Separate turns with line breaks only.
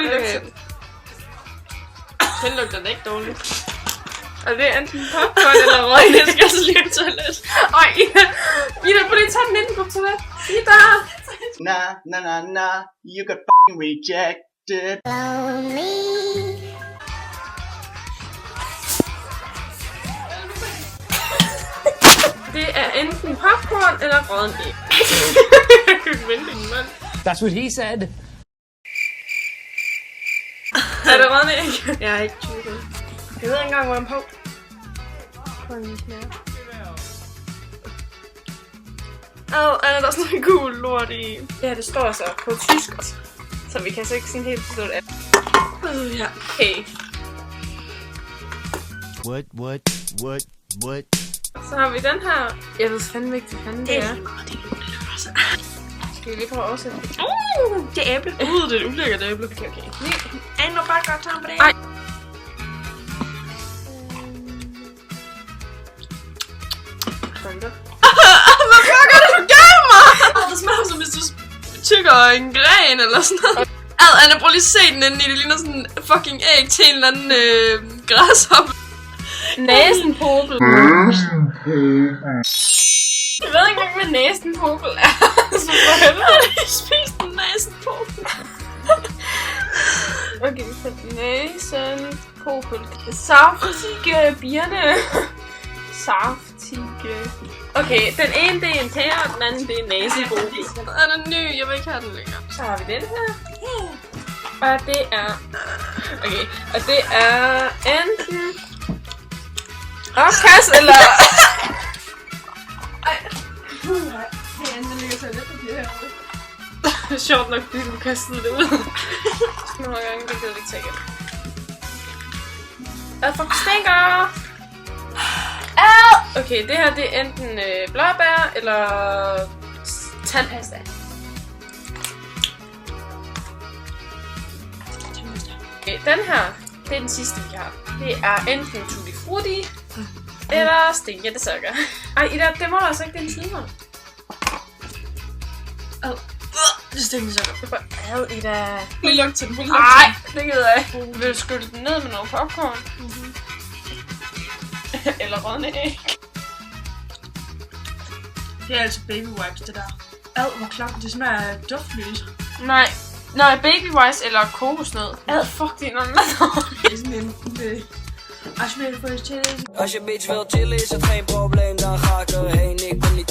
lugter. Den lugter da ikke dårligt. Og det er enten popcorn eller røg. Jeg skal også lige på toilet. Ej, Ida, prøv lige at tage den ind på toilet. Ida!
Nah, you got f***ing rejected.
Det er enten popcorn eller rødden æg. Jeg kan ikke vente din mand.
That's what he said.
Er det rødden æg? Jeg er ikke typen. Jeg ved ikke engang, hvor den på. Er der sådan en gul lort i? Ja, det står så på tysk, så vi kan altså ikke sådan helt forstå det. Ja, okay.
What?
Så har vi den her. Jeg ved fandme ikke, hvad fanden det er. Skal vi lige prøve at oversætte det? Det er æble. Det er et ulækkert æble. Okay. Er nu bare godt sammen på det? Ej. Hvad fuck er det, du gav mig? Det smager som hvis du tykker en gren eller sådan noget. Anna, prøv lige at se den inden i. Det ligner sådan en fucking æg til en eller anden græshoppe. Næsenpopel. Jeg ved ikke engang, hvad næsenpopel er. Så for helvede. Jeg spiste en næsenpopel. Okay, så næsenpopel. Saftige birne. Saftige. Okay, den ene det er en tære, og den anden det er en næsenpopel. Er den ny? Jeg vil ikke have den længere. Så har vi den her. Og det er... Okay, og det er enten... opkast eller... Ej. Det er enten ligger toiletpapir herude. Det er sjovt nok, fordi du kastede det ud. Nogle gange, det kan jeg ikke tage igen. Fuck, stinker! Okay, det her det er enten blåbær eller tandpasta. Okay, den her, det er den sidste vi har. Det er enten tutti frutti eller stinkende sukker. Ej, Ida, det må du altså ikke, det er en slimer. Det er stinkende sukker. Ida. Lige luk til den. Ej, det gider jeg. Vil du skylle den ned med noget popcorn? Eller rødne æg.
Det er altså baby wipes, det der. Hvor klart, det smager af duftlys.
Nej, baby wipes eller kokosnød. Fuck, det er noget mad.
Det er sådan en... Als je mee voor je chillen.
Als je bitch wil chillen is het geen probleem, dan ga ik erheen. Ik ben niet